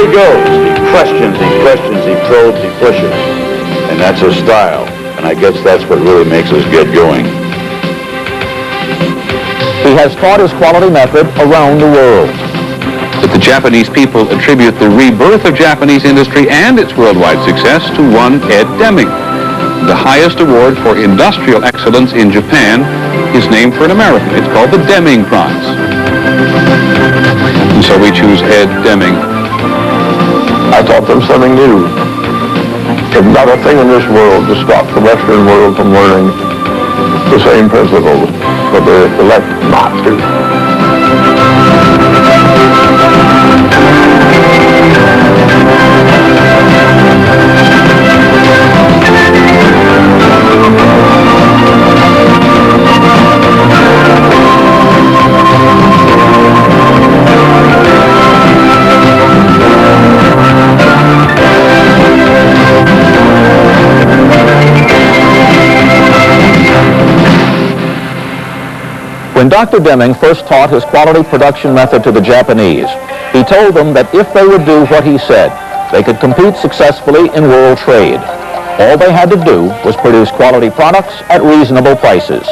he goes. He questions, he probes, he pushes. And that's his style. And I guess that's what really makes us get going. He has taught his quality method around the world. That the Japanese people attribute the rebirth of Japanese industry and its worldwide success to one Ed Deming. The highest award for industrial excellence in Japan is named for an American. It's called the Deming Prize. And so we choose Ed Deming. I taught them something new. There's not a thing in this world to stop the Western world from learning the same principles, but they elect not to. When Dr. Deming first taught his quality production method to the Japanese, he told them that if they would do what he said, they could compete successfully in world trade. All they had to do was produce quality products at reasonable prices.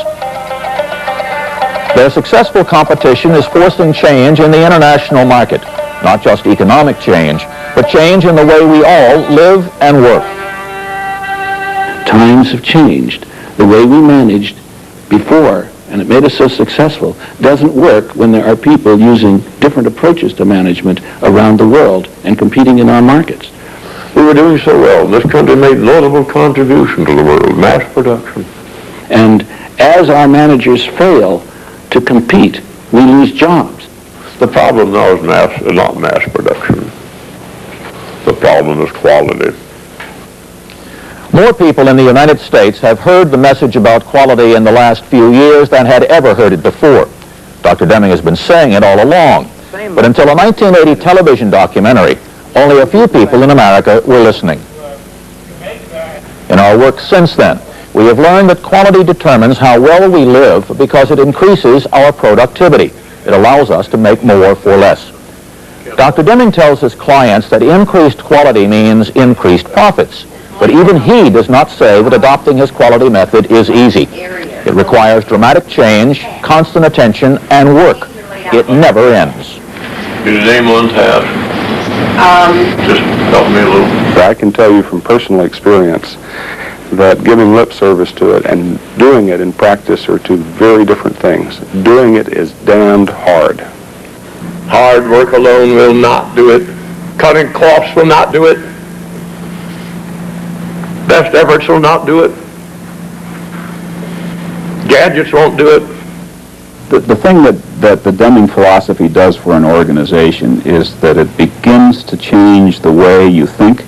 Their successful competition is forcing change in the international market, not just economic change, but change in the way we all live and work. Times have changed. The way we managed before, and it made us so successful, doesn't work when there are people using different approaches to management around the world and competing in our markets. We were doing so well. This country made notable contribution to the world, mass production. And as our managers fail to compete, we lose jobs. The problem now is not mass production. The problem is quality. More people in the United States have heard the message about quality in the last few years than had ever heard it before. Dr. Deming has been saying it all along. But until a 1980 television documentary, only a few people in America were listening. In our work since then, we have learned that quality determines how well we live because it increases our productivity. It allows us to make more for less. Dr. Deming tells his clients that increased quality means increased profits. But even he does not say that adopting his quality method is easy. It requires dramatic change, constant attention, and work. It never ends. Your name on task. Just help me a little. I can tell you from personal experience that giving lip service to it and doing it in practice are two very different things. Doing it is damned hard. Hard work alone will not do it. Cutting cloths will not do it. Best efforts will not do it. Gadgets won't do it. The thing that the Deming philosophy does for an organization is that it begins to change the way you think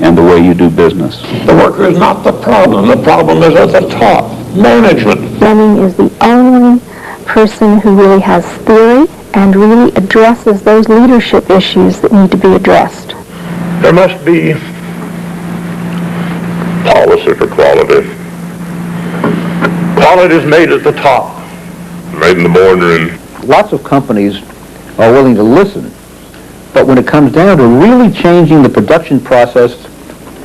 and the way you do business. The worker is not the problem. The problem is at the top. Management. Deming is the only person who really has theory and really addresses those leadership issues that need to be addressed. There must be policy for quality. Quality is made at the top. Made in the boardroom. Lots of companies are willing to listen, but when it comes down to really changing the production process,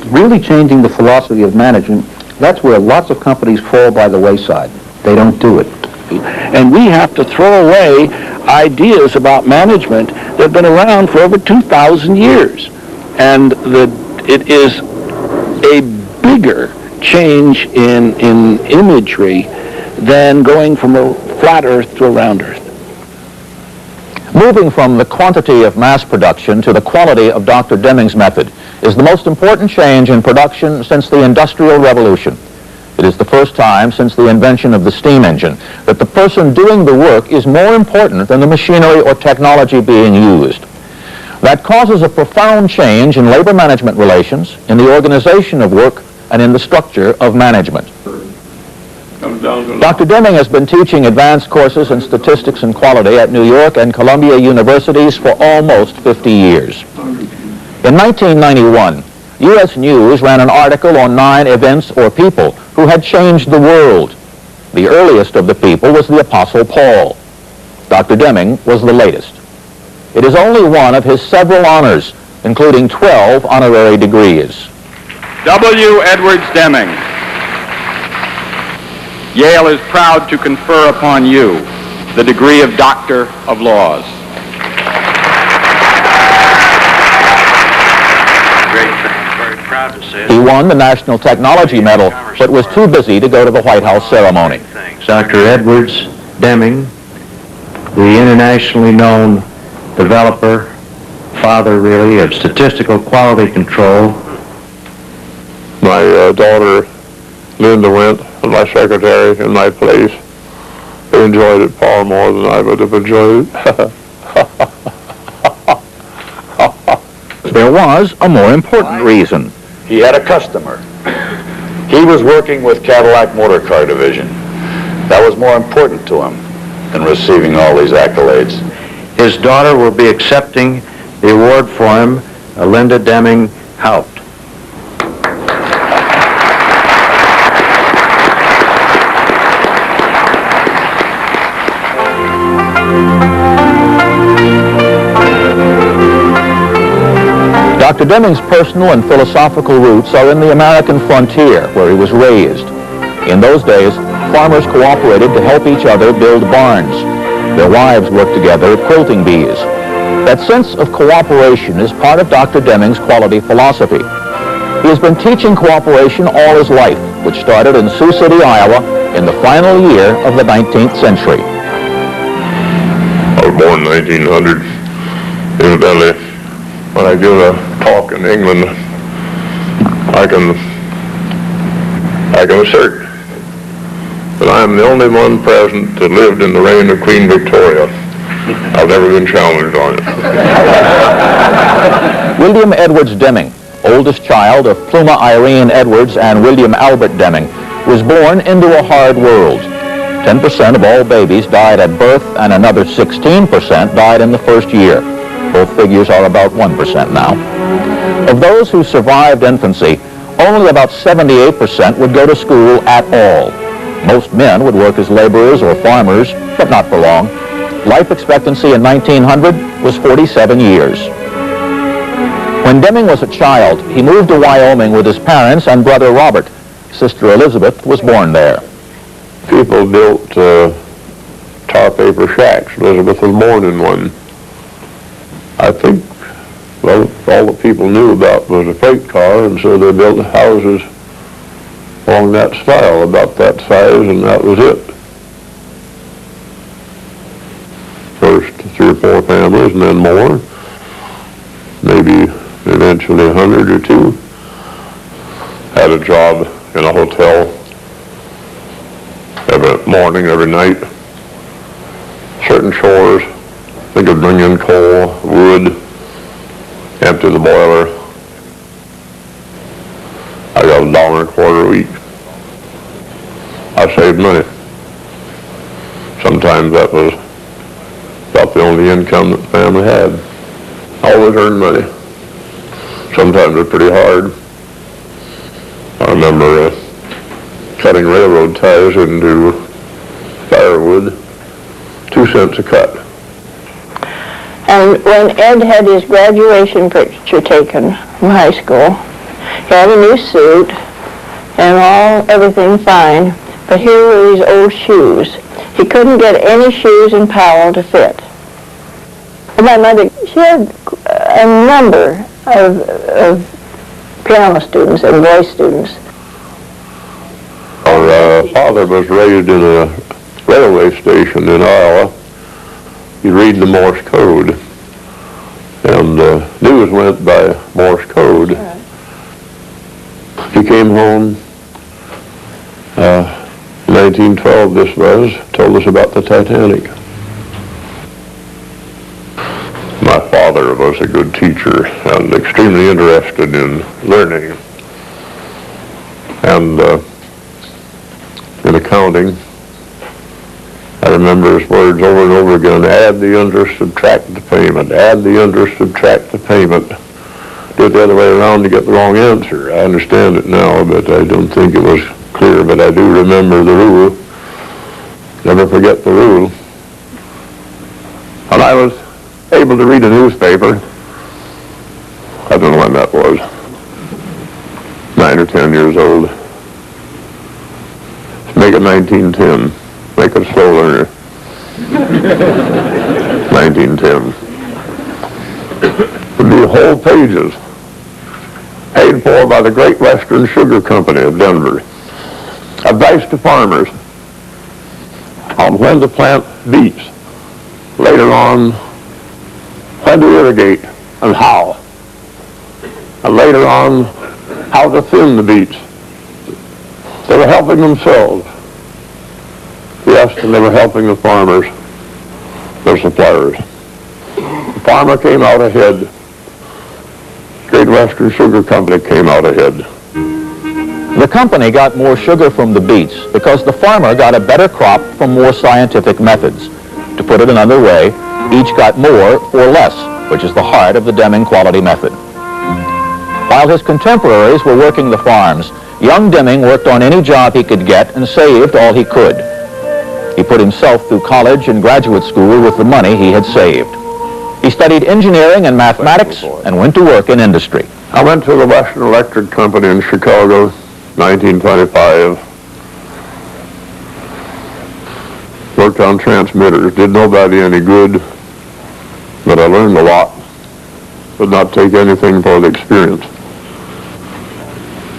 really changing the philosophy of management, that's where lots of companies fall by the wayside. They don't do it. And we have to throw away ideas about management that have been around for over 2,000 years. And it is a bigger change in imagery than going from a flat earth to a round earth. Moving from the quantity of mass production to the quality of Dr. Deming's method is the most important change in production since the Industrial Revolution. It is the first time since the invention of the steam engine that the person doing the work is more important than the machinery or technology being used. That causes a profound change in labor management relations, in the organization of work, and in the structure of management. Dr. Deming has been teaching advanced courses in statistics and quality at New York and Columbia universities for almost 50 years. In 1991, U.S. News ran an article on 9 events or people who had changed the world. The earliest of the people was the Apostle Paul. Dr. Deming was the latest. It is only one of his several honors including 12 honorary degrees. W. Edwards Deming, Yale is proud to confer upon you the degree of Doctor of Laws. He won the National Technology Medal, but was too busy to go to the White House ceremony. Dr. Edwards Deming, the internationally known developer, father really, of statistical quality control. My daughter, Linda, went with my secretary in my place. They enjoyed it far more than I would have enjoyed it. There was a more important reason. He had a customer. He was working with Cadillac Motor Car Division. That was more important to him than receiving all these accolades. His daughter will be accepting the award for him, Linda Deming Haupt. Dr. Deming's personal and philosophical roots are in the American frontier, where he was raised. In those days, farmers cooperated to help each other build barns. Their wives worked together at quilting bees. That sense of cooperation is part of Dr. Deming's quality philosophy. He has been teaching cooperation all his life, which started in Sioux City, Iowa, in the final year of the 19th century. I was born in 1900. Incidentally, when I give a talk in England, I can assert that I am the only one present that lived in the reign of Queen Victoria. I've never been challenged on it. William Edwards Deming, oldest child of Pluma Irene Edwards and William Albert Deming, was born into a hard world. 10% of all babies died at birth, and another 16% died in the first year. Both figures are about 1% now. Of those who survived infancy, only about 78% would go to school at all. Most men would work as laborers or farmers, but not for long. Life expectancy in 1900 was 47 years. When Deming was a child, he moved to Wyoming with his parents and brother Robert. Sister Elizabeth was born there. People built tar paper shacks. Elizabeth was born in one. I think, well, all the people knew about was a freight car, and so they built houses along that style, about that size, and that was it. First 3 or 4 families, and then more. Maybe eventually 100 or 2. Had a job in a hotel every morning, every night. Certain chores. They could bring in coal, wood, empty the boiler. I got $1.25 a week. I saved money. Sometimes that was about the only income that the family had. Always earned money. Sometimes it was pretty hard. I remember cutting railroad ties into firewood, 2 cents a cut. And when Ed had his graduation picture taken from high school, he had a new suit and everything fine, but here were these old shoes. He couldn't get any shoes in Powell to fit. And my mother, she had a number of piano students and voice students. Our father was raised in a railway station in Iowa. He'd read the Morse code, and news went by Morse code. Right. He came home, 1912 this was, told us about the Titanic. My father was a good teacher and extremely interested in learning and in accounting. I remember his words over and over again: add the interest, subtract the payment, add the interest, subtract the payment. Do it the other way around to get the wrong answer. I understand it now, but I don't think it was clear, but I do remember the rule. Never forget the rule. And I was able to read a newspaper I don't know when that was, 9 or 10 years old. Make it 1910. Make it a slow learner. 1910. Would be whole pages paid for by the Great Western Sugar Company of Denver. Advice to farmers on when to plant beets. Later on, when to irrigate and how. And later on, how to thin the beets. They were helping themselves. Yes, and they were helping the farmers, their suppliers. The farmer came out ahead. Great Western Sugar Company came out ahead. The company got more sugar from the beets because the farmer got a better crop from more scientific methods. To put it another way, each got more for less, which is the heart of the Deming quality method. While his contemporaries were working the farms, young Deming worked on any job he could get and saved all he could. He put himself through college and graduate school with the money he had saved. He studied engineering and mathematics and went to work in industry. I went to the Western Electric Company in Chicago, 1925. Worked on transmitters. Did nobody any good, but I learned a lot. Would not take anything for the experience.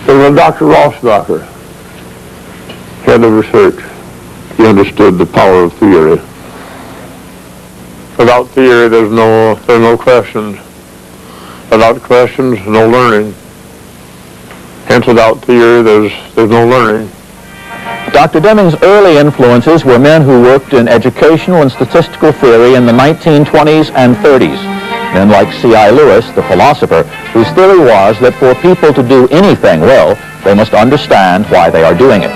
There was Dr. Rossbacher, head of research. He understood the power of theory. Without theory, there's no questions. Without questions, no learning. Hence, without theory, there's no learning. Dr. Deming's early influences were men who worked in educational and statistical theory in the 1920s and 30s. Men like C.I. Lewis, the philosopher, whose theory was that for people to do anything well, they must understand why they are doing it.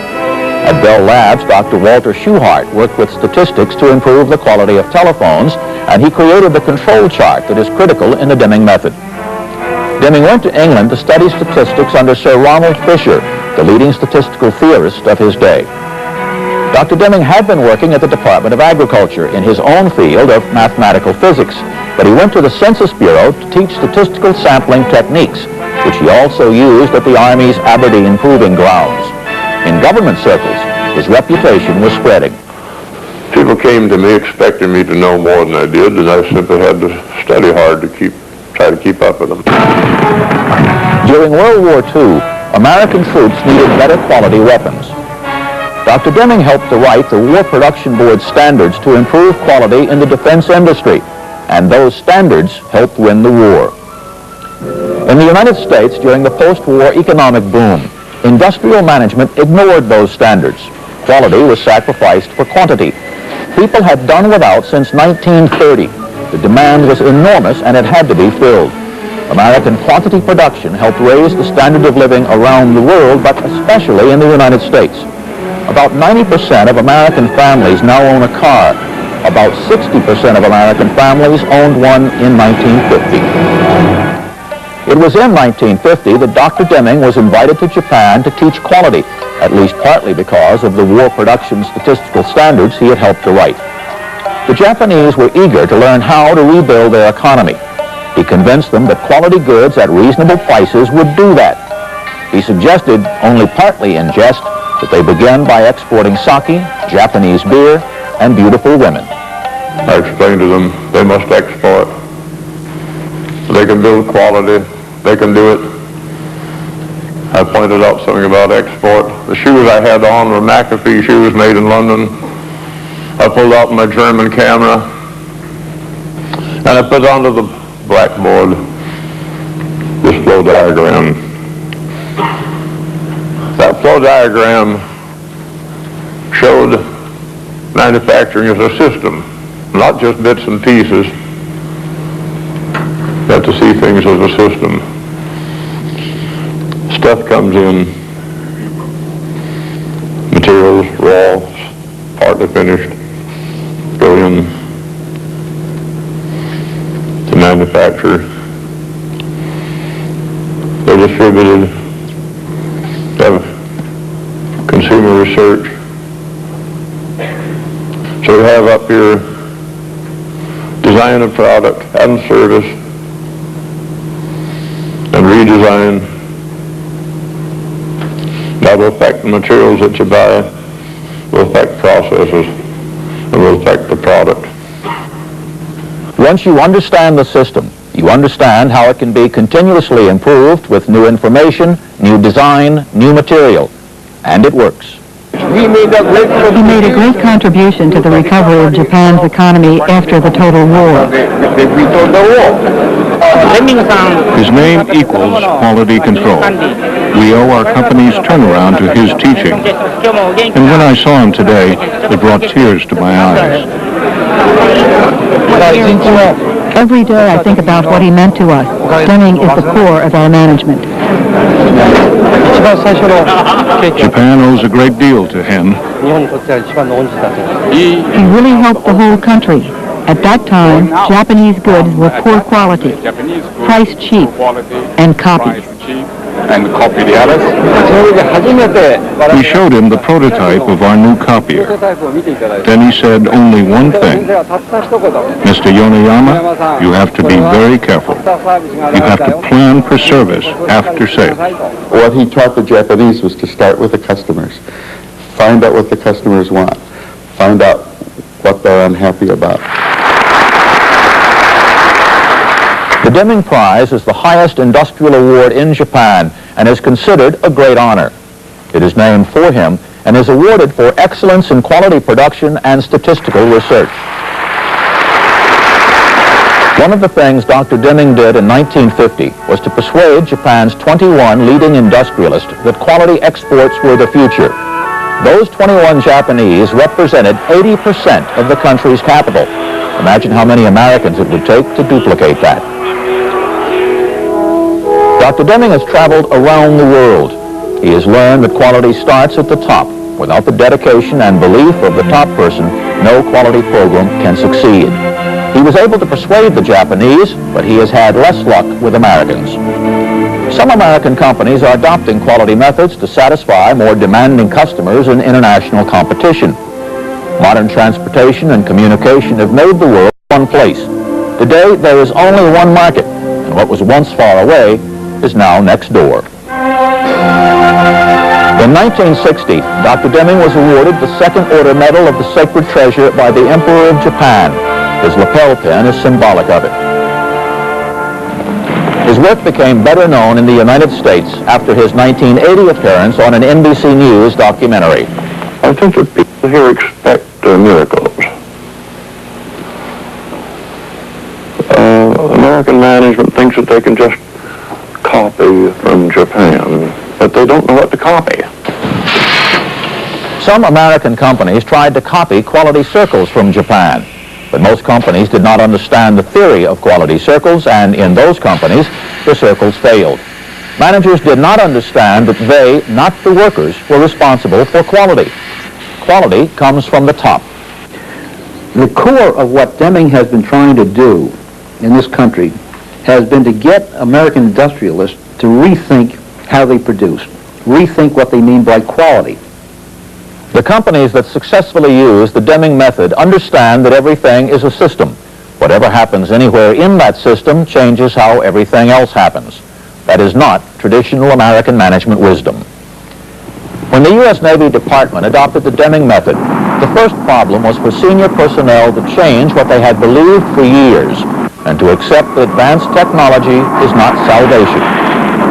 At Bell Labs, Dr. Walter Schuhart worked with statistics to improve the quality of telephones, and he created the control chart that is critical in the Deming method. Deming went to England to study statistics under Sir Ronald Fisher, the leading statistical theorist of his day. Dr. Deming had been working at the Department of Agriculture in his own field of mathematical physics, but he went to the Census Bureau to teach statistical sampling techniques, which he also used at the Army's Aberdeen Proving Grounds. In government circles, his reputation was spreading. People came to me expecting me to know more than I did, and I simply had to study hard to try to keep up with them. During World War II, American troops needed better quality weapons. Dr. Deming helped to write the War Production Board standards to improve quality in the defense industry, and those standards helped win the war. In the United States, during the post-war economic boom, industrial management ignored those standards. Quality was sacrificed for quantity. People had done without since 1930. The demand was enormous and it had to be filled. American quantity production helped raise the standard of living around the world, but especially in the United States. About 90% of American families now own a car. About 60% of American families owned one in 1950. It was in 1950 that Dr. Deming was invited to Japan to teach quality, at least partly because of the war production statistical standards he had helped to write. The Japanese were eager to learn how to rebuild their economy. He convinced them that quality goods at reasonable prices would do that. He suggested, only partly in jest, that they begin by exporting sake, Japanese beer, and beautiful women. I explained to them they must export. They can build quality. They can do it. I pointed out something about export. The shoes I had on were McAfee shoes made in London. I pulled out my German camera and I put onto the blackboard this flow diagram. That flow diagram showed manufacturing as a system, not just bits and pieces. You have to see things as a system. Stuff comes in, materials, raw, partly finished, go in to manufacture. They're distributed, have consumer research. So we have up here design of product and service, redesign. That will affect the materials that you buy, will affect processes, and will affect the product. Once you understand the system, you understand how it can be continuously improved with new information, new design, new material, and it works. He made a great contribution to the recovery of Japan's economy after the total war. His name equals quality control. We owe our company's turnaround to his teaching. And when I saw him today, it brought tears to my eyes. Every day I think about what he meant to us. Deming is the core of our management. Japan owes a great deal to him. He really helped the whole country. At that time, Japanese goods were poor quality, priced cheap, and copied. We showed him the prototype of our new copier. Then he said only one thing. Mr. Yoneyama, you have to be very careful. You have to plan for service after sale. What he taught the Japanese was to start with the customers. Find out what the customers want. Find out what they're unhappy about. The Deming Prize is the highest industrial award in Japan and is considered a great honor. It is named for him and is awarded for excellence in quality production and statistical research. One of the things Dr. Deming did in 1950 was to persuade Japan's 21 leading industrialists that quality exports were the future. Those 21 Japanese represented 80% of the country's capital. Imagine how many Americans it would take to duplicate that. Dr. Deming has traveled around the world. He has learned that quality starts at the top. Without the dedication and belief of the top person, no quality program can succeed. He was able to persuade the Japanese, but he has had less luck with Americans. Some American companies are adopting quality methods to satisfy more demanding customers in international competition. Modern transportation and communication have made the world one place. Today, there is only one market, and what was once far away is now next door. In 1960, Dr. Deming was awarded the Second Order Medal of the Sacred Treasure by the Emperor of Japan. His lapel pin is symbolic of it. His work became better known in the United States after his 1980 appearance on an NBC News documentary. I think that people here expect miracles. American management thinks that they can just copy from Japan, but they don't know what to copy. Some American companies tried to copy quality circles from Japan, but most companies did not understand the theory of quality circles, and in those companies, the circles failed. Managers did not understand that they, not the workers, were responsible for quality. Quality comes from the top. The core of what Deming has been trying to do in this country has been to get American industrialists to rethink how they produce, rethink what they mean by quality. The companies that successfully use the Deming method understand that everything is a system. Whatever happens anywhere in that system changes how everything else happens. That is not traditional American management wisdom. When the U.S. Navy Department adopted the Deming method, the first problem was for senior personnel to change what they had believed for years and to accept that advanced technology is not salvation.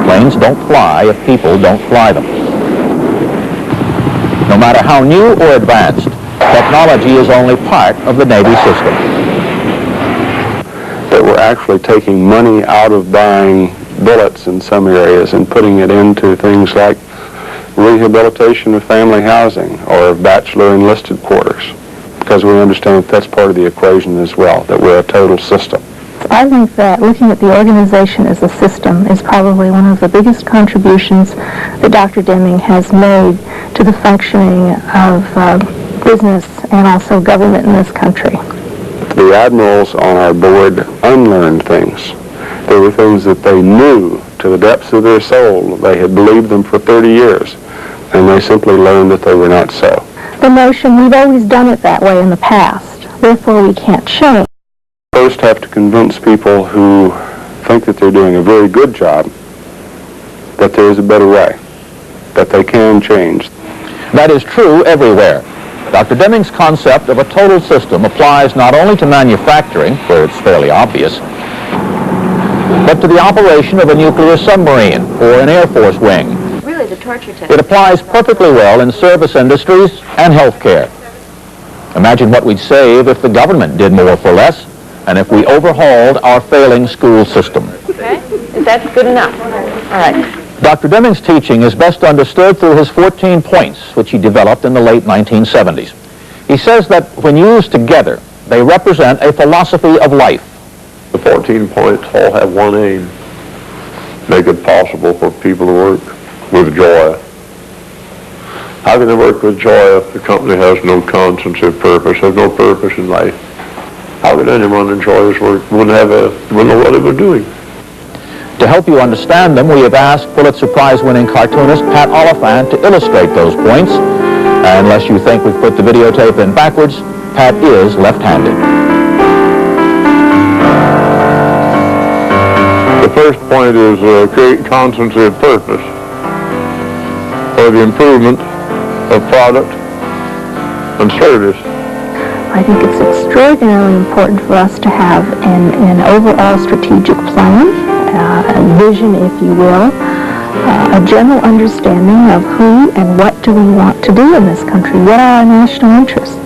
Planes don't fly if people don't fly them. No matter how new or advanced, technology is only part of the Navy system. That we're actually taking money out of buying bullets in some areas and putting it into things like rehabilitation of family housing or bachelor enlisted quarters, because we understand that that's part of the equation as well, that we're a total system. I think that looking at the organization as a system is probably one of the biggest contributions that Dr. Deming has made to the functioning of business and also government in this country. The admirals on our board unlearned things. There were things that they knew to the depths of their soul. They had believed them for 30 years, and they simply learned that they were not so. The notion, we've always done it that way in the past, therefore we can't change. First have to convince people who think that they're doing a very good job that there is a better way, that they can change. That is true everywhere. Dr. Deming's concept of a total system applies not only to manufacturing, where it's fairly obvious, but to the operation of a nuclear submarine or an Air Force wing. Really, the torture test. It applies perfectly well in service industries and healthcare. Imagine what we'd save if the government did more for less, and if we overhauled our failing school system. Okay? Is that good enough? All right. Dr. Deming's teaching is best understood through his 14 points, which he developed in the late 1970s. He says that when used together, they represent a philosophy of life. The 14 points all have one aim: make it possible for people to work with joy. How can they work with joy if the company has no constancy of purpose, has no purpose in life? How could anyone enjoy his work? Wouldn't know what they were doing. To help you understand them, we have asked Pulitzer Prize-winning cartoonist Pat Oliphant to illustrate those points. Unless you think we've put the videotape in backwards, Pat is left-handed. The first point is create constancy of purpose for the improvement of product and service. I think it's extraordinarily important for us to have an overall strategic plan, a vision, if you will, a general understanding of who and what do we want to do in this country. What are our national interests?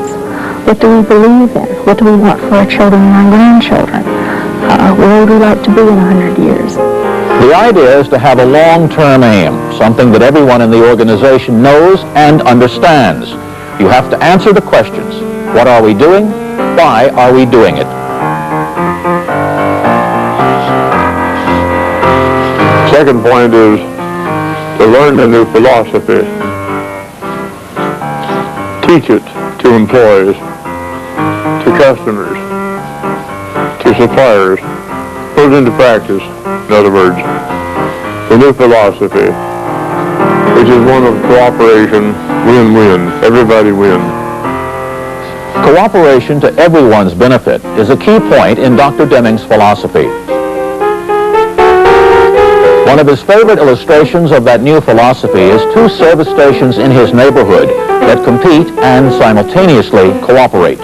What do we believe in? What do we want for our children and our grandchildren? Where would we like to be in 100 years? The idea is to have a long-term aim, something that everyone in the organization knows and understands. You have to answer the questions. What are we doing? Why are we doing it? Second point is to learn a new philosophy. Teach it to employees, to customers, to suppliers. Put it into practice, in other words. The new philosophy, which is one of cooperation, win-win, everybody wins. Cooperation to everyone's benefit is a key point in Dr. Deming's philosophy. One of his favorite illustrations of that new philosophy is two service stations in his neighborhood that compete and simultaneously cooperate.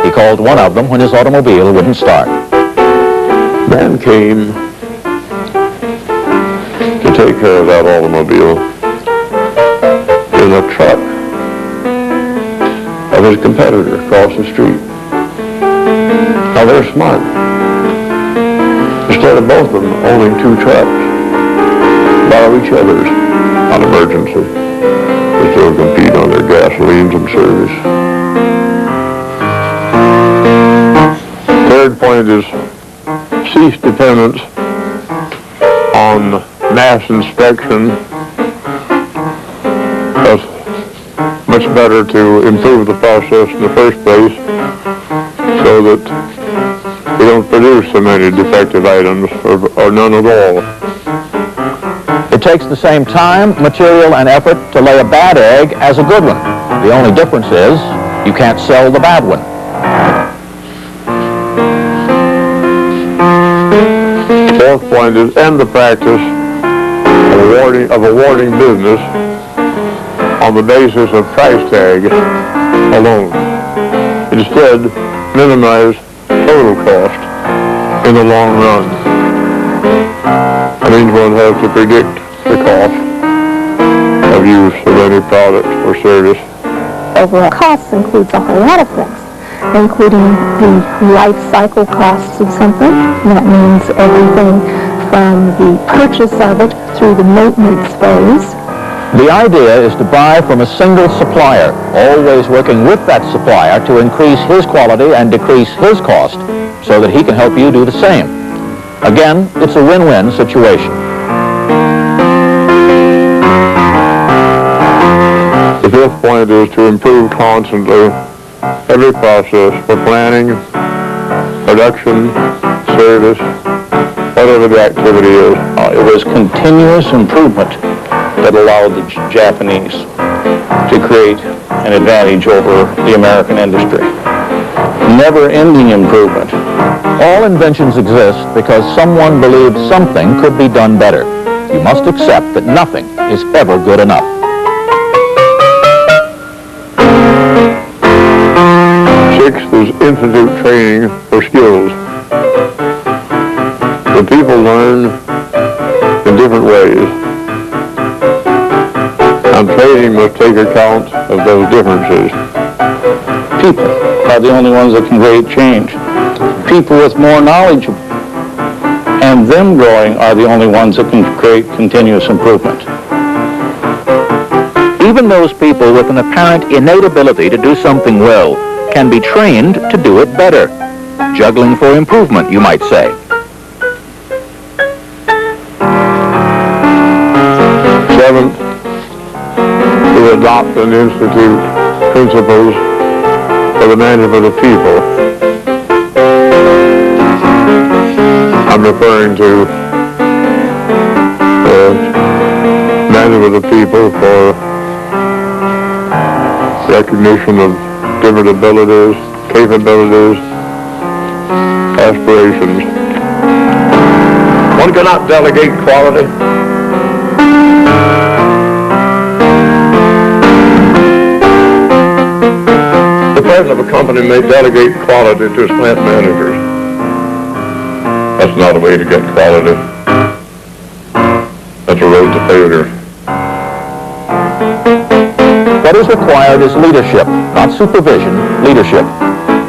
He called one of them when his automobile wouldn't start. Man came to take care of that automobile in a truck of his competitor across the street. Now they're smart. Instead of both of them owning two trucks, borrow each other's on emergency. They still compete on their gasolines and service. Third point is cease dependence on mass inspection. That's much better to improve the process in the first place so that we don't produce so many defective items or none at all. It takes the same time, material, and effort to lay a bad egg as a good one. The only difference is you can't sell the bad one. Fourth point is end the practice of awarding business on the basis of price tag alone. Instead, minimize total cost in the long run. That means one has to predict the cost of use of any product or service. Overall costs includes a whole lot of things, including the life cycle costs of something. That means everything from the purchase of it through the maintenance phase. The idea is to buy from a single supplier, always working with that supplier to increase his quality and decrease his cost so that he can help you do the same. Again, it's a win-win situation. The fifth point is to improve constantly every process for planning, production, service, whatever the activity is. It was continuous improvement that allowed the Japanese to create an advantage over the American industry. Never-ending improvement. All inventions exist because someone believed something could be done better. you must accept that nothing is ever good enough. Sixth is institute training for skills. The people learn in different ways, and training must take account of those differences. People are the only ones that can create change. People with more knowledge and them growing are the only ones that can create continuous improvement. Even those people with an apparent innate ability to do something well can be trained to do it better. Juggling for improvement, you might say. Seventh, to adopt and institute principles for the management of people. I'm referring to management of people for recognition of different abilities, capabilities, aspirations. One cannot delegate quality. The president of a company may delegate quality to his plant managers. That's not a way to get quality. That's a road to failure. What is required is leadership, not supervision, leadership.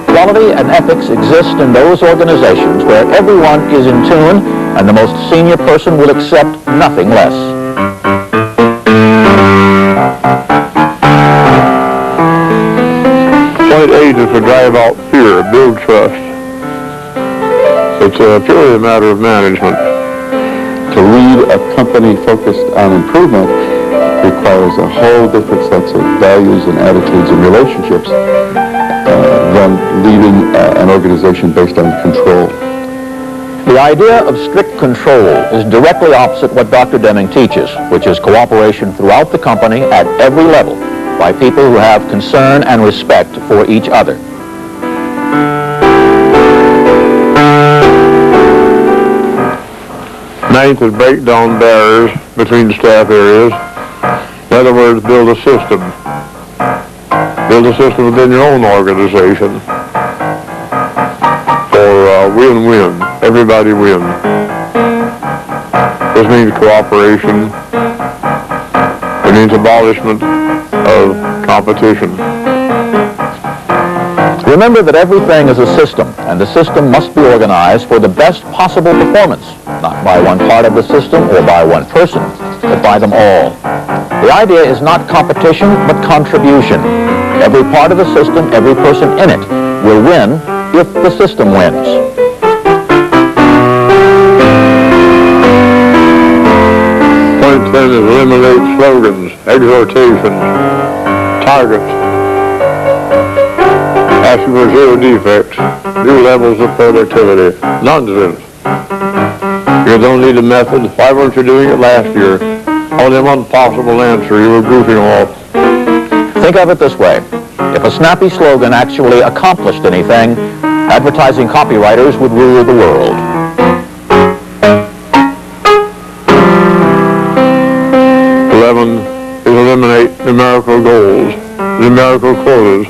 Quality and ethics exist in those organizations where everyone is in tune and the most senior person will accept nothing less. Point 8 is to drive out fear, build trust. It's purely a matter of management. To lead a company focused on improvement requires a whole different sets of values and attitudes and relationships than leading an organization based on control. The idea of strict control is directly opposite what Dr. Deming teaches, which is cooperation throughout the company at every level by people who have concern and respect for each other. Ninth is break down barriers between staff areas. In other words, build a system. Build a system within your own organization for win-win. Everybody win. This means cooperation. It means abolishment of competition. Remember that everything is a system, and the system must be organized for the best possible performance, not by one part of the system or by one person, but by them all. The idea is not competition, but contribution. Every part of the system, every person in it, will win if the system wins. Point 10 is eliminate slogans, exhortations, targets, asking for zero defects, new levels of productivity. Nonsense. You don't need a method. Why weren't you doing it last year? Only one possible answer. You were goofing off. Think of it this way. If a snappy slogan actually accomplished anything, advertising copywriters would rule the world. Eliminate numerical goals, numerical quotas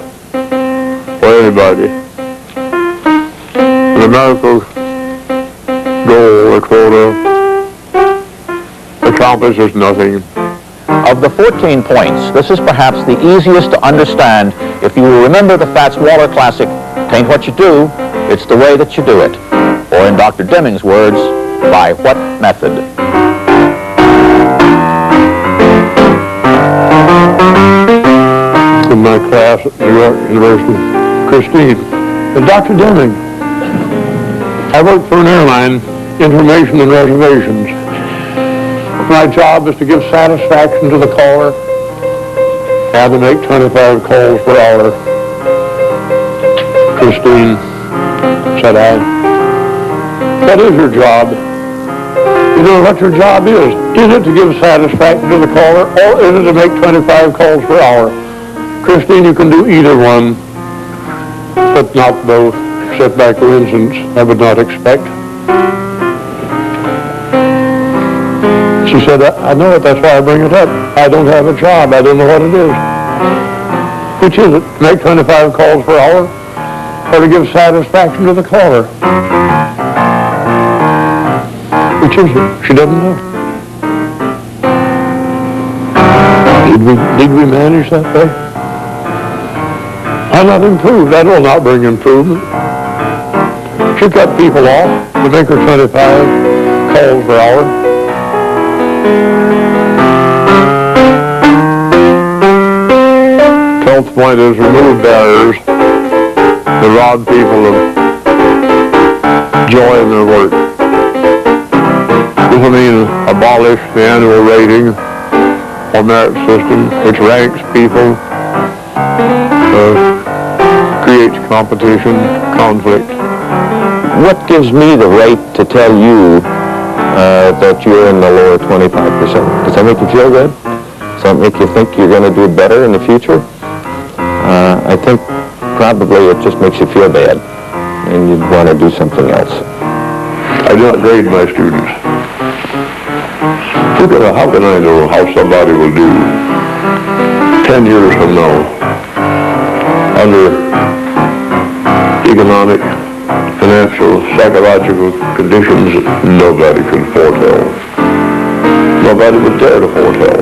for anybody. A numerical goal or quota accomplishes nothing. Of the 14 points, this is perhaps the easiest to understand if you will remember the Fats Waller classic, "Tain't what you do, it's the way that you do it." Or in Dr. Deming's words, by what method? In my class at New York University, Christine, and Dr. Deming. I work for an airline, information and reservations. My job is to give satisfaction to the caller and to make 25 calls per hour. Christine, said I, what is your job? You know what your job is. Is it to give satisfaction to the caller, or is it to make 25 calls per hour? Christine, you can do either one, but not both, except by coincidence, I would not expect. She said, I know it, that's why I bring it up. I don't have a job, I don't know what it is. Which is it? Make 25 calls per hour or to give satisfaction to the caller? Which is it? She doesn't know. Did we manage that way? I'll not improve. That will not bring improvement. She cut people off to make her 25 calls per hour. 12th point is remove barriers to rob people of joy in their work. This will mean abolish the annual rating or merit system, which ranks people, creates competition, conflict. What gives me the right to tell you that you're in the lower 25%? Does that make you feel good? Does that make you think you're going to do better in the future? I think probably it just makes you feel bad, and you'd want to do something else. I do not grade my students. How can I know how somebody will do 10 years from now under economic, financial, psychological conditions nobody can foretell? Nobody would dare to foretell.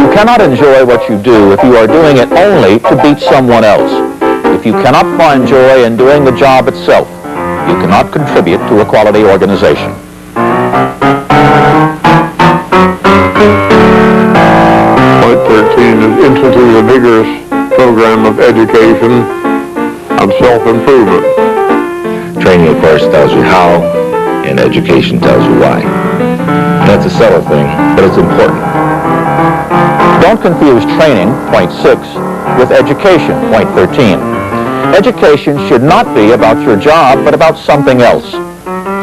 You cannot enjoy what you do if you are doing it only to beat someone else. If you cannot find joy in doing the job itself, you cannot contribute to a quality organization. Point 13 is institute a vigorous program of education and self-improvement. Training, of course, tells you how, and education tells you why. That's a subtle thing, but it's important. Don't confuse training, point 6, with education, point 13. Education should not be about your job, but about something else.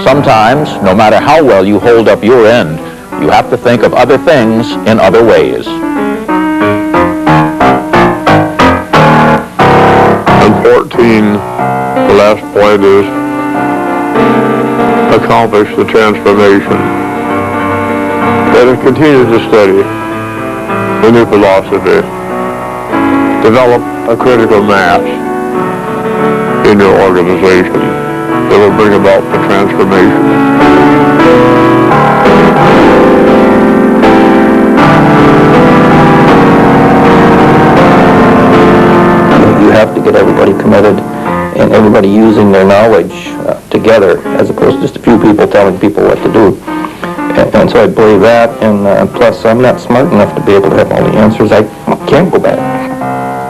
Sometimes, no matter how well you hold up your end, you have to think of other things in other ways. And 14, the last point is accomplish the transformation. Let us continue to study the new philosophy. Develop a critical mass in your organization that will bring about the transformation. You have to get everybody committed and everybody using their knowledge together, as opposed to just a few people telling people what to do. And so I believe that, and plus I'm not smart enough to be able to have all the answers. I can't go back.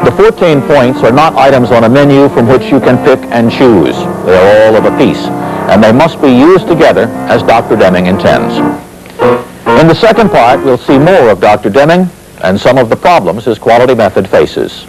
The 14 points are not items on a menu from which you can pick and choose. They are all of a piece, and they must be used together as Dr. Deming intends. In the second part, we'll see more of Dr. Deming and some of the problems his quality method faces.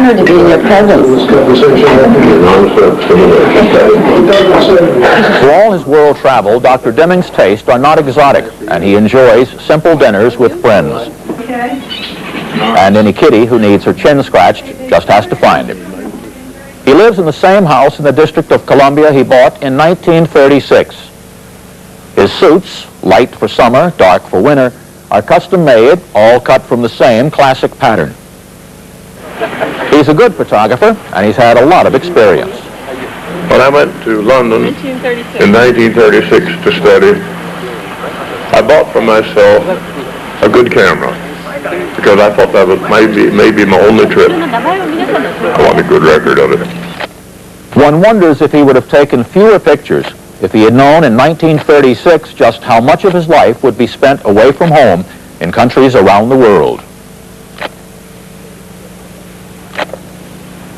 honor to be in your presence. For all his world travel, Dr. Deming's tastes are not exotic, and he enjoys simple dinners with friends. And any kitty who needs her chin scratched just has to find him. He lives in the same house in the District of Columbia he bought in 1936. His suits, light for summer, dark for winter, are custom-made, all cut from the same classic pattern. He's a good photographer, and he's had a lot of experience. When I went to London in 1936 to study, I bought for myself a good camera because I thought that was maybe my only trip. I want a good record of it. One wonders if he would have taken fewer pictures if he had known in 1936 just how much of his life would be spent away from home in countries around the world.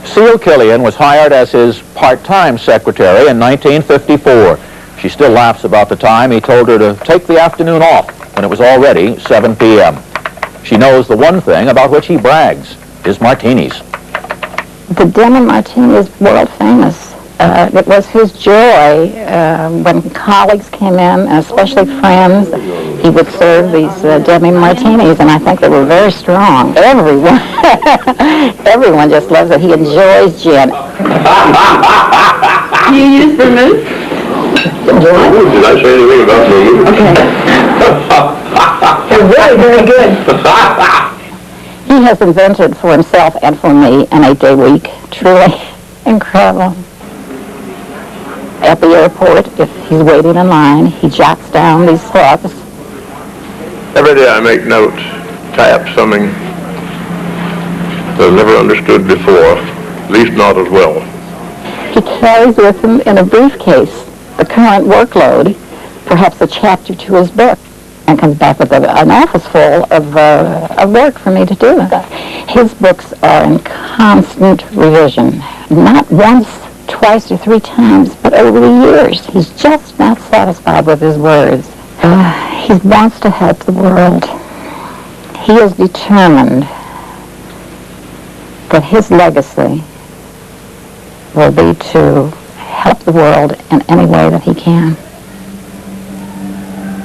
Cecile Killian was hired as his part-time secretary in 1954. She still laughs about the time he told her to take the afternoon off when it was already 7 p.m. She knows the one thing about which he brags, his martinis. The Deming Martini is world famous. It was his joy when colleagues came in, especially friends. He would serve these Deming Martinis, and I think they were very strong. Everyone just loves it. He enjoys gin. Do you use vermouth? Did I say anything about vermouth? Okay. They're very, very good. He has invented for himself and for me an 8-day week. Truly incredible. At the airport, if he's waiting in line, he jots down these thoughts. Every day I make notes, tap something that I've never understood before, at least not as well. He carries with him in a briefcase the current workload, perhaps a chapter to his book, and comes back with an office full of work for me to do. His books are in constant revision, not once, twice, or 3 times, but over the years. He's just not satisfied with his words. He wants to help the world. He is determined that his legacy will be to help the world in any way that he can.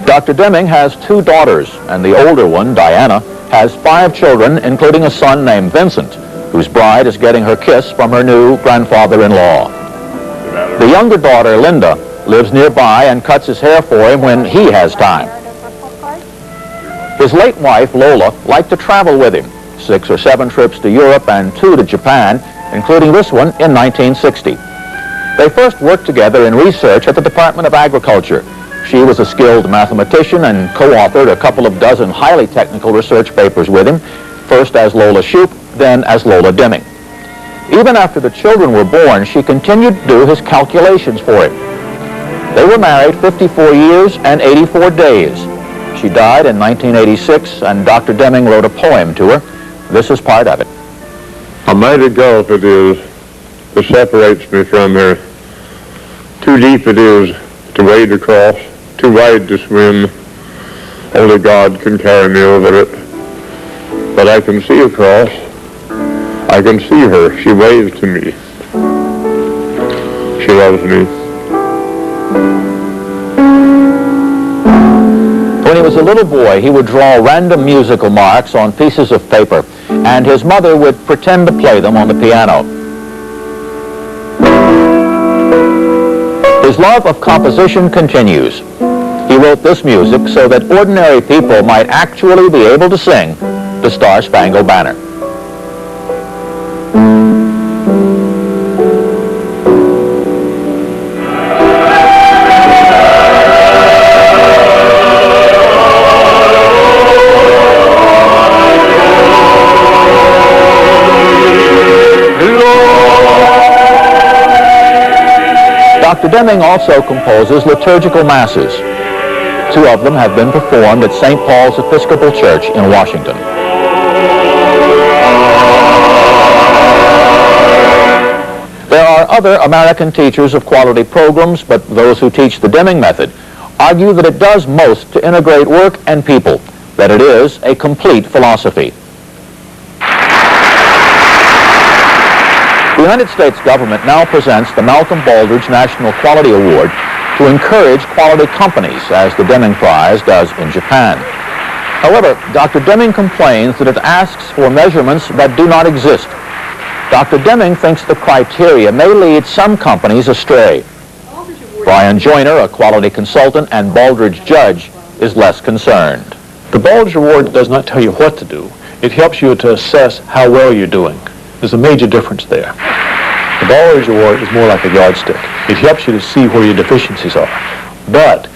Dr. Deming has 2 daughters, and the older one, Diana, has 5 children, including a son named Vincent, whose bride is getting her kiss from her new grandfather-in-law. The younger daughter, Linda, lives nearby and cuts his hair for him when he has time. His late wife, Lola, liked to travel with him, 6 or 7 trips to Europe and 2 to Japan, including this one in 1960. They first worked together in research at the Department of Agriculture. She was a skilled mathematician and co-authored a couple of dozen highly technical research papers with him, first as Lola Shoup, then as Lola Deming. Even after the children were born, she continued to do his calculations for him. They were married 54 years and 84 days. She died in 1986, and Dr. Deming wrote a poem to her. This is part of it. A mighty gulf it is that separates me from her. Too deep it is to wade across, too wide to swim. Only God can carry me over it. But I can see across. I can see her. She waves to me. She loves me. When he was a little boy, he would draw random musical marks on pieces of paper, and his mother would pretend to play them on the piano. His love of composition continues. He wrote this music so that ordinary people might actually be able to sing the Star-Spangled Banner. Dr. Deming also composes liturgical masses. 2 of them have been performed at St. Paul's Episcopal Church in Washington. There are other American teachers of quality programs, but those who teach the Deming method argue that it does most to integrate work and people, that it is a complete philosophy. United States government now presents the Malcolm Baldrige National Quality Award to encourage quality companies, as the Deming Prize does in Japan. However, Dr. Deming complains that it asks for measurements that do not exist. Dr. Deming thinks the criteria may lead some companies astray. Brian Joyner, a quality consultant and Baldrige judge, is less concerned. The Baldrige Award does not tell you what to do. It helps you to assess how well you're doing. There's a major difference there. The Baldrige Award is more like a yardstick. It helps you to see where your deficiencies are. But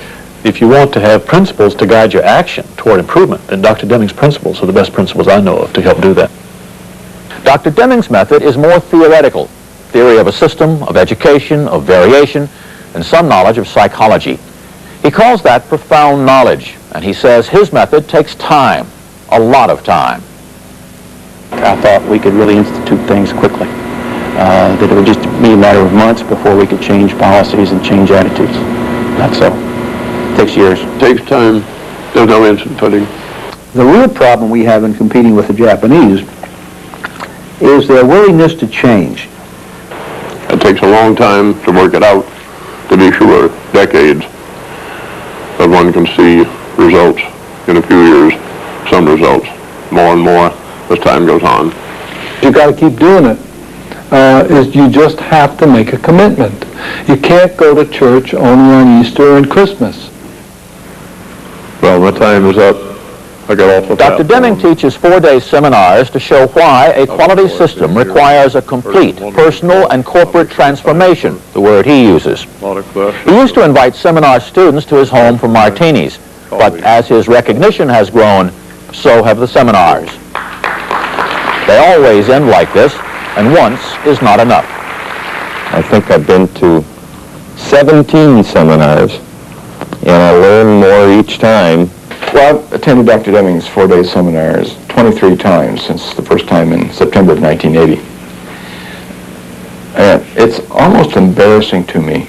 if you want to have principles to guide your action toward improvement, then Dr. Deming's principles are the best principles I know of to help do that. Dr. Deming's method is more theoretical, theory of a system, of education, of variation, and some knowledge of psychology. He calls that profound knowledge, and he says his method takes time, a lot of time. I thought we could really institute things quickly, that it would just be a matter of months before we could change policies and change attitudes. Not so. It takes years. It takes time. There's no instant pudding. The real problem we have in competing with the Japanese is their willingness to change. It takes a long time to work it out, to be sure, decades. But one can see results in a few years, some results, more and more as time goes on. You got to keep doing it. You just have to make a commitment. You can't go to church only on Easter and Christmas. Well, my time is up. I got off the Dr. Deming teaches 4-day seminars to show why a quality system requires a complete personal and corporate transformation, the word he uses. He used to invite seminar students to his home for martinis, but as his recognition has grown, so have the seminars. They always end like this, and once is not enough. I think I've been to 17 seminars, and I learn more each time. Well, I've attended Dr. Deming's 4-day seminars 23 times since the first time in September of 1980. And it's almost embarrassing to me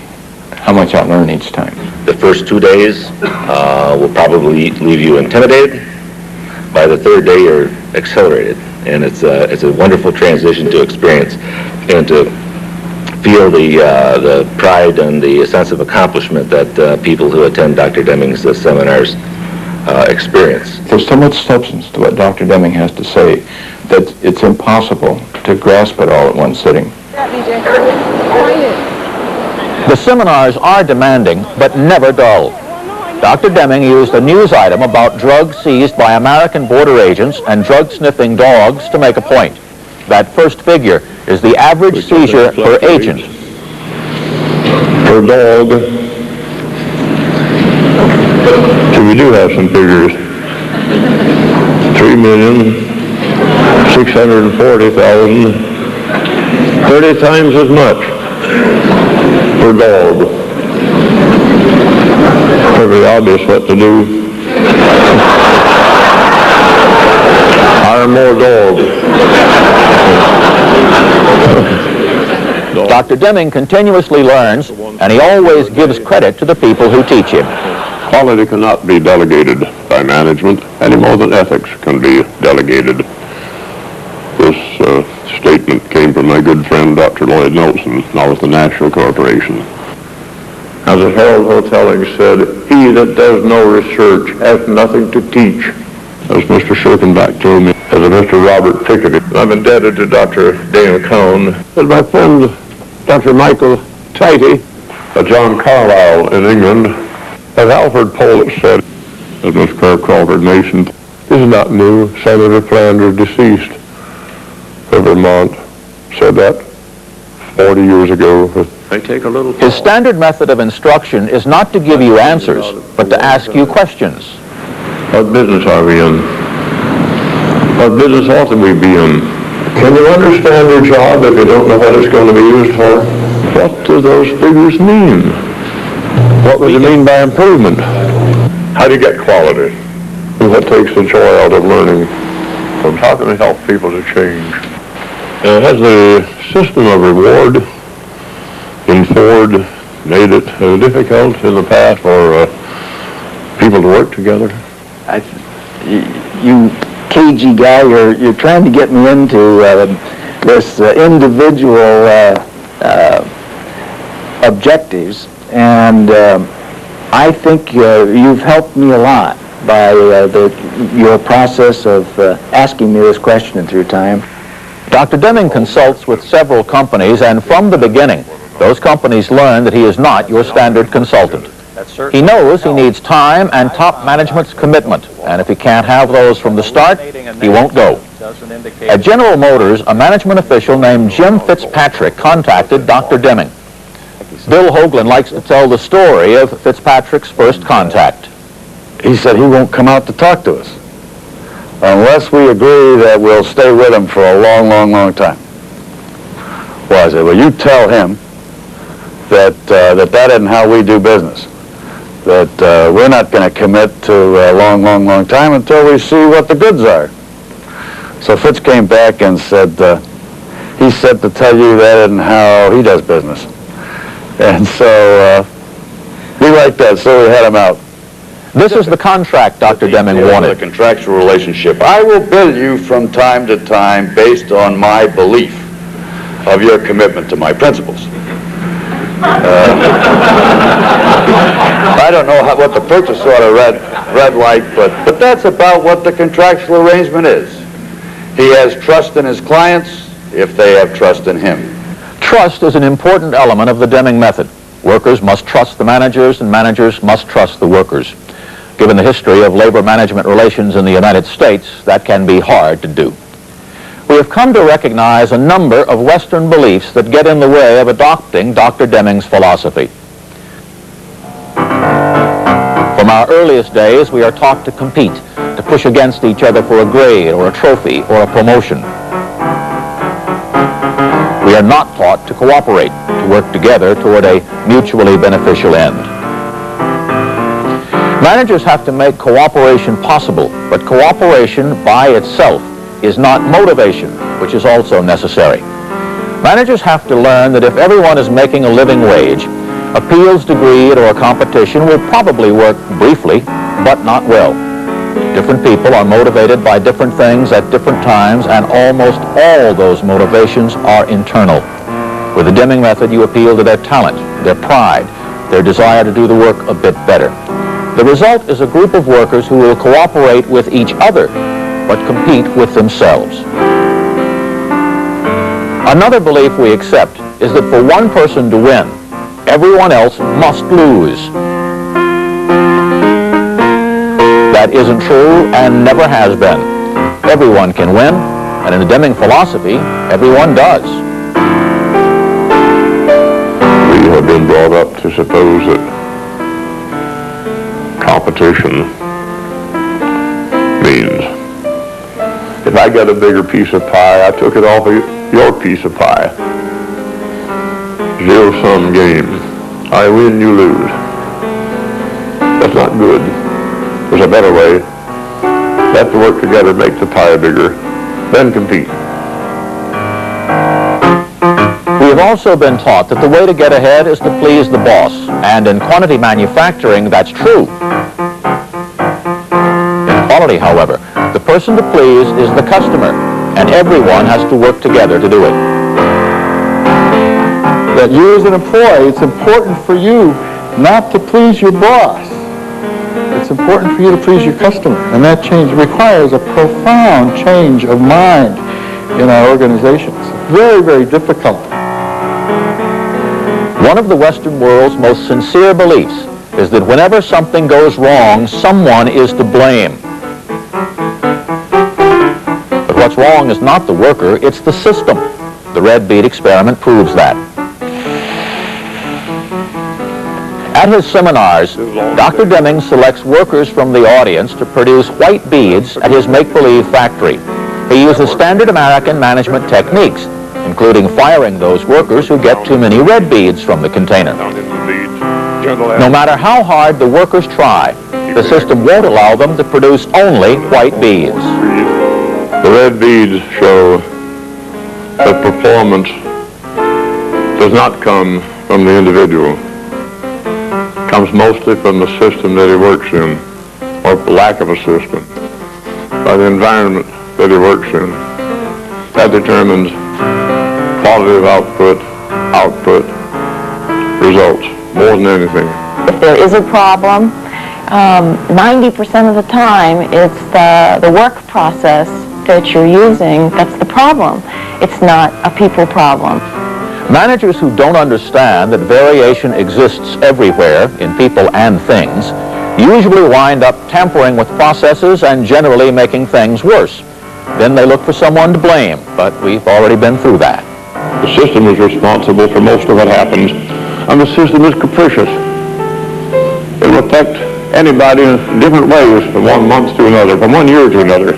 how much I learn each time. The first 2 days will probably leave you intimidated. By the third day, you're accelerated, and it's a wonderful transition to experience and to feel the pride and the sense of accomplishment that people who attend Dr. Deming's seminars experience. There's so much substance to what Dr. Deming has to say that it's impossible to grasp it all at one sitting. The seminars are demanding, but never dull. Dr. Deming used a news item about drugs seized by American border agents and drug-sniffing dogs to make a point. That first figure is the average seizure per agent. Per dog. So we do have some figures. 3,640,000. 30 times as much per dog. Very obvious what to do. Hire more dogs. Dr. Deming continuously learns, and he always gives credit to the people who teach him. Quality cannot be delegated by management any more than ethics can be delegated. This statement came from my good friend Dr. Lloyd Nelson, now with the National Corporation. As the Herald Hotelling said, he that does no research has nothing to teach. As Mr. Schirkenbach told me, as a Mr. Robert Pickett, I'm indebted to Dr. Dana Cohn, and my friend Dr. Michael Tighty, John Carlyle in England, as Alfred Pollitt said, as Miss Crawford Mason, this is not new. Senator Flanders, deceased of Vermont, said that 40 years ago. His standard method of instruction is not to give you answers, but to ask you questions. What business are we in? What business ought we be in? Can you understand your job if you don't know what it's going to be used for? What do those figures mean? What does it mean by improvement? How do you get quality? And what takes the joy out of learning? And how can it help people to change? Has the system of reward in Ford made it difficult in the past for people to work together? You cagey guy, you're trying to get me into individual objectives, and I think you've helped me a lot by your process of asking me this question through time. Dr. Deming consults with several companies, and from the beginning, those companies learn that he is not your standard consultant. He knows he needs time and top management's commitment, and if he can't have those from the start, he won't go. At General Motors, a management official named Jim Fitzpatrick contacted Dr. Deming. Bill Hoagland likes to tell the story of Fitzpatrick's first contact. He said he won't come out to talk to us unless we agree that we'll stay with him for a long, long, long time. Well, I said, well, you tell him that that isn't how we do business. That we're not going to commit to a long, long, long time until we see what the goods are. So Fitz came back and said, he said to tell you that isn't how he does business. And so we liked that, so we had him out. This is the contract Dr. Deming wanted. The contractual relationship. I will bill you from time to time based on my belief of your commitment to my principles. I don't know what the purchase order read like, but that's about what the contractual arrangement is. He has trust in his clients if they have trust in him. Trust is an important element of the Deming method. Workers must trust the managers, and managers must trust the workers. Given the history of labor management relations in the United States, that can be hard to do. We have come to recognize a number of Western beliefs that get in the way of adopting Dr. Deming's philosophy. From our earliest days, we are taught to compete, to push against each other for a grade or a trophy or a promotion. We are not taught to cooperate, to work together toward a mutually beneficial end. Managers have to make cooperation possible, but cooperation by itself is not motivation, which is also necessary. Managers have to learn that if everyone is making a living wage, appeals to greed or competition will probably work briefly, but not well. Different people are motivated by different things at different times, and almost all those motivations are internal. With the Deming method, you appeal to their talent, their pride, their desire to do the work a bit better. The result is a group of workers who will cooperate with each other, but compete with themselves. Another belief we accept is that for one person to win, everyone else must lose. That isn't true and never has been. Everyone can win, and in the Deming philosophy, everyone does. We have been brought up to suppose that competition means if I got a bigger piece of pie, I took it off of your piece of pie. Zero-sum game. I win, you lose. That's not good. There's a better way. We have to work together, make the pie bigger, then compete. We have also been taught that the way to get ahead is to please the boss, and in quantity manufacturing, that's true. In quality, however, the person to please is the customer, and everyone has to work together to do it. That you as an employee, it's important for you not to please your boss. It's important for you to please your customer, and that change requires a profound change of mind in our organizations. Very, very difficult. One of the Western world's most sincere beliefs is that whenever something goes wrong, someone is to blame. But what's wrong is not the worker, it's the system. The red bead experiment proves that. At his seminars, Dr. Deming selects workers from the audience to produce white beads at his make-believe factory. He uses standard American management techniques, including firing those workers who get too many red beads from the container. No matter how hard the workers try, the system won't allow them to produce only white beads. The red beads show that performance does not come from the individual. It comes mostly from the system that he works in, or lack of a system, by the environment that he works in. That determines Positive output, results, more than anything. If there is a problem, 90% of the time it's the work process that you're using that's the problem. It's not a people problem. Managers who don't understand that variation exists everywhere in people and things usually wind up tampering with processes and generally making things worse. Then they look for someone to blame, but we've already been through that. The system is responsible for most of what happens, and the system is capricious. It will affect anybody in different ways from one month to another, from 1 year to another.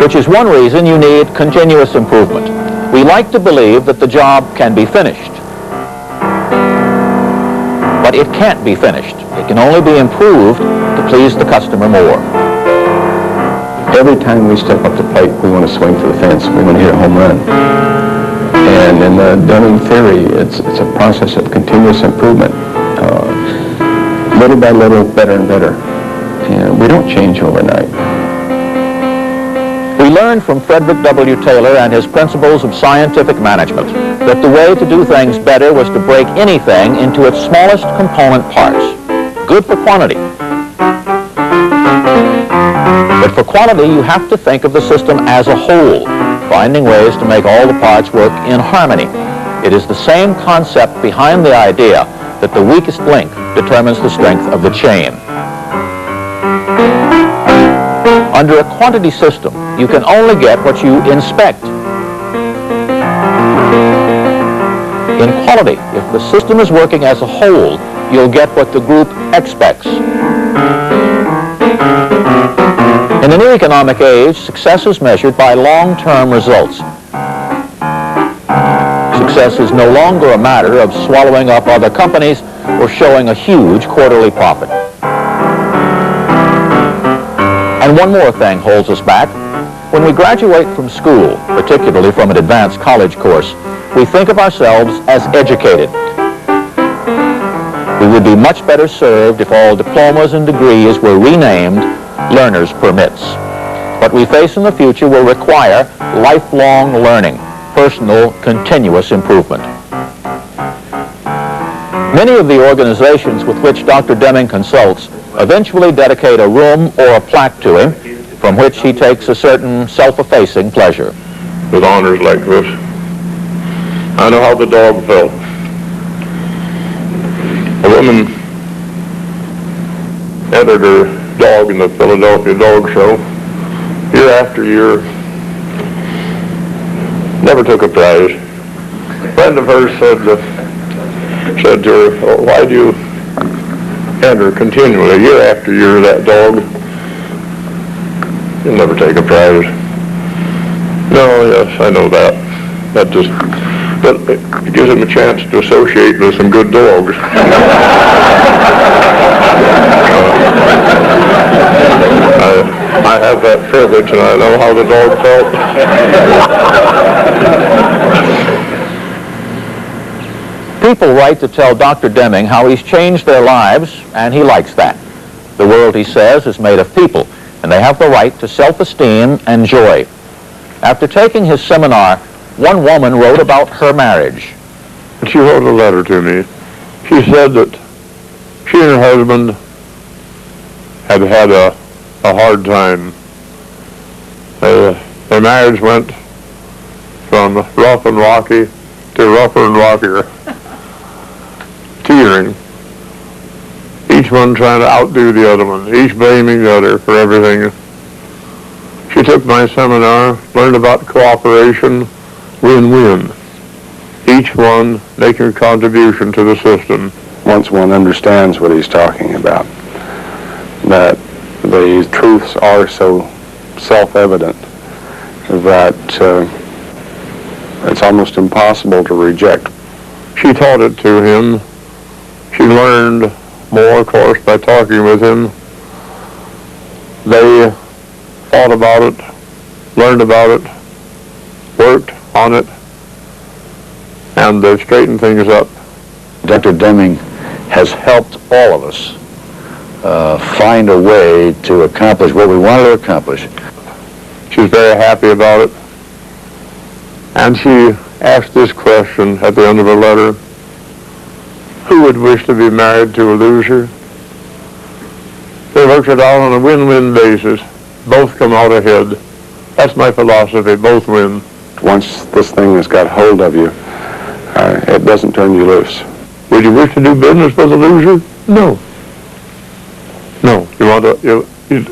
Which is one reason you need continuous improvement. We like to believe that the job can be finished. But it can't be finished. It can only be improved to please the customer more. Every time we step up to the plate, we want to swing for the fence. We want to hit a home run. And in the Dunning theory, it's a process of continuous improvement. Little by little, better and better. And we don't change overnight. We learned from Frederick W. Taylor and his principles of scientific management that the way to do things better was to break anything into its smallest component parts. Good for quantity. But for quality, you have to think of the system as a whole, finding ways to make all the parts work in harmony. It is the same concept behind the idea that the weakest link determines the strength of the chain. Under a quantity system, you can only get what you inspect. In quality, if the system is working as a whole, you'll get what the group expects. In the new economic age, success is measured by long-term results. Success is no longer a matter of swallowing up other companies or showing a huge quarterly profit. And one more thing holds us back. When we graduate from school, particularly from an advanced college course, we think of ourselves as educated. We would be much better served if all diplomas and degrees were renamed learner's permits. What we face in the future will require lifelong learning, personal, continuous improvement. Many of the organizations with which Dr. Deming consults eventually dedicate a room or a plaque to him from which he takes a certain self-effacing pleasure. With honors like this, I know how the dog felt. A woman entered her dog in the Philadelphia Dog Show year after year, never took a prize. A friend of hers said to her, "Oh, why do you enter continually year after year that dog? You'll never take a prize." "No, yes, I know that. But it gives him a chance to associate with some good dogs." I have that privilege, and I know how the dog felt. People write to tell Dr. Deming how he's changed their lives, and he likes that. The world, he says, is made of people, and they have the right to self-esteem and joy. After taking his seminar, one woman wrote about her marriage. She wrote a letter to me. She said that she and her husband had had a hard time. Their marriage went from rough and rocky to rougher and rockier. Teetering. Each one trying to outdo the other one, each blaming the other for everything. She took my seminar, learned about cooperation, win-win. Each one making a contribution to the system. Once one understands what he's talking about, that the truths are so self-evident that it's almost impossible to reject. She taught it to him. She learned more, of course, by talking with him. They thought about it, learned about it, worked on it, and they've straightened things up. Dr. Deming has helped all of us find a way to accomplish what we wanted to accomplish. She's very happy about it. And she asked this question at the end of her letter: who would wish to be married to a loser? They worked it out on a win-win basis. Both come out ahead. That's my philosophy, both win. Once this thing has got hold of you, it doesn't turn you loose. Would you wish to do business with a loser? No. No. You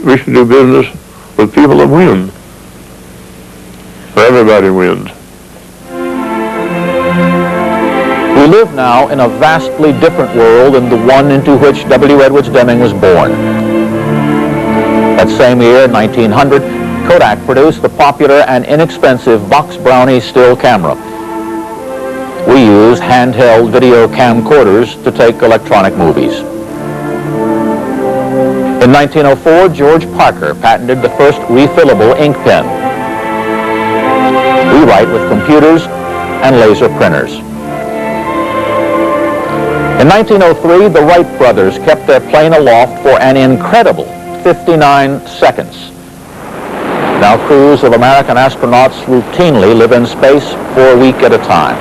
wish to do business with people that win. So everybody wins. We live now in a vastly different world than the one into which W. Edwards Deming was born. That same year, 1900, Kodak produced the popular and inexpensive Box Brownie still camera. We use handheld video camcorders to take electronic movies. In 1904, George Parker patented the first refillable ink pen. We write with computers and laser printers. In 1903, the Wright brothers kept their plane aloft for an incredible 59 seconds. Now crews of American astronauts routinely live in space for a week at a time.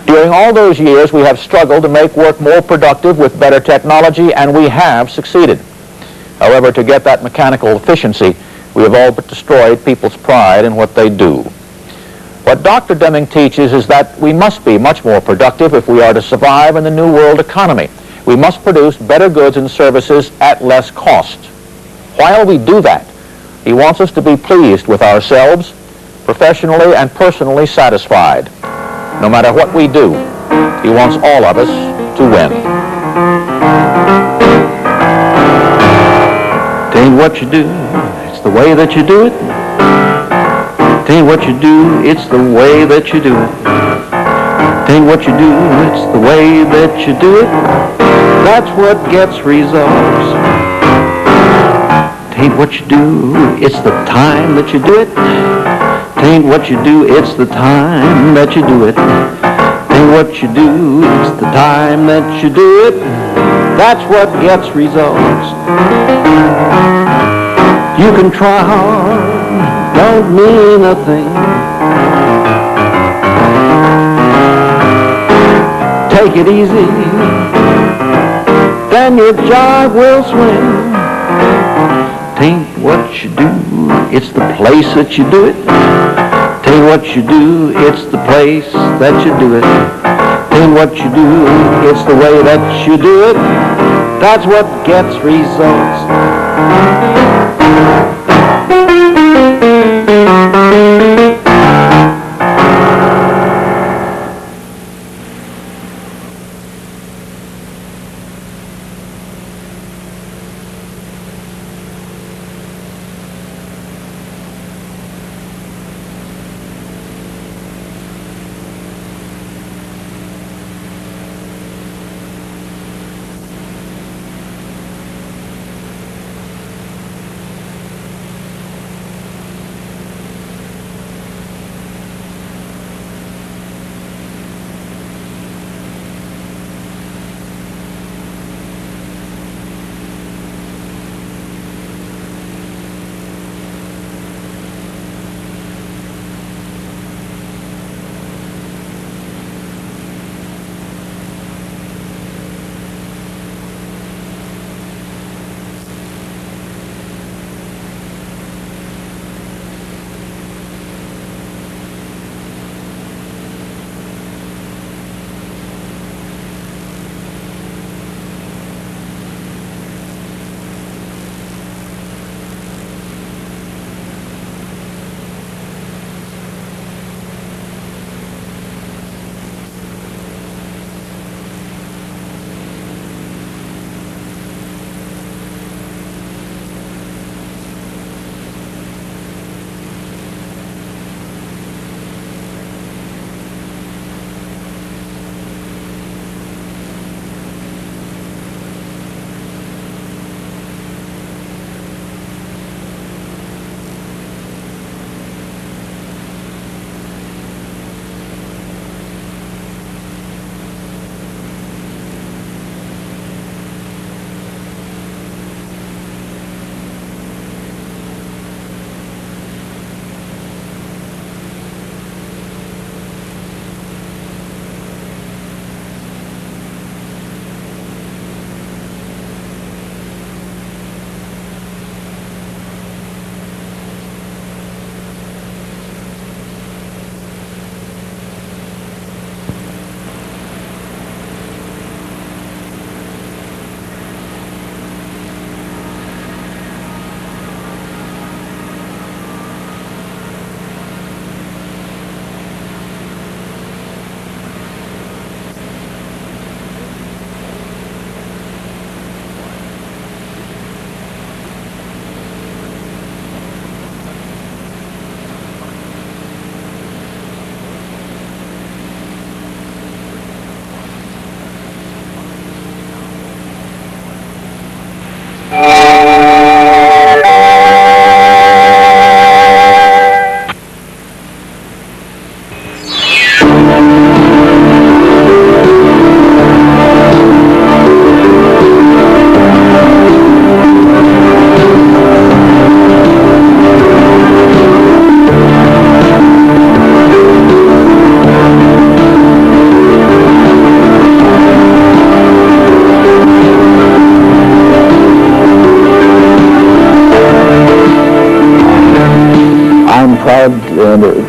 During all those years, we have struggled to make work more productive with better technology, and we have succeeded. However, to get that mechanical efficiency, we have all but destroyed people's pride in what they do. What Dr. Deming teaches is that we must be much more productive if we are to survive in the new world economy. We must produce better goods and services at less cost. While we do that, he wants us to be pleased with ourselves, professionally and personally satisfied. No matter what we do, he wants all of us to win. It ain't what you do, it's the way that you do it. It ain't what you do, it's the way that you do it. It ain't what you do, it's the way that you do it. That's what gets results. It ain't what you do, it's the time that you do it. It ain't what you do, it's the time that you do it. It ain't what you do, it's the time that you do it. That's what gets results. You can try hard, don't mean a thing. Take it easy, then your job will swing. It ain't what you do, it's the place that you do it. It ain't what you do, it's the place that you do it. It ain't what you do, it's the way that you do it. That's what gets results.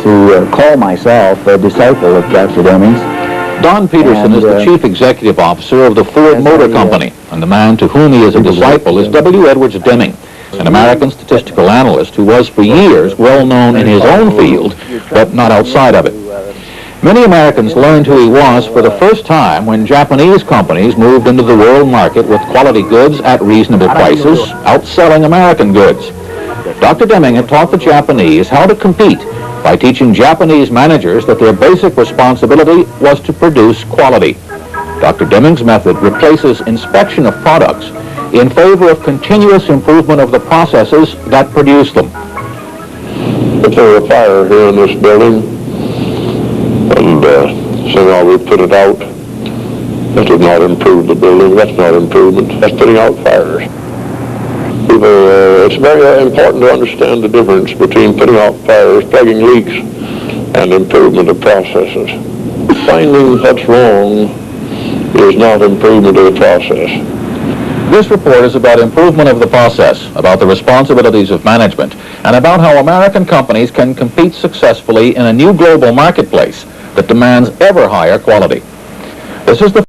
To call myself a disciple of Dr. Deming's. Don Peterson is the chief executive officer of the Ford Motor Company, and the man to whom he is a disciple is W. Edwards Deming, an American statistical analyst who was for years well known in his own field, but not outside of it. Many Americans learned who he was for the first time when Japanese companies moved into the world market with quality goods at reasonable prices, outselling American goods. Dr. Deming had taught the Japanese how to compete by teaching Japanese managers that their basic responsibility was to produce quality. Dr. Deming's method replaces inspection of products in favor of continuous improvement of the processes that produce them. If there were a fire here in this building, and somehow we put it out, that would not improve the building. That's not improvement. That's putting out fires. It's very important to understand the difference between putting out fires, plugging leaks, and improvement of processes. Finding what's wrong is not improvement of the process. This report is about improvement of the process, about the responsibilities of management, and about how American companies can compete successfully in a new global marketplace that demands ever higher quality. This is the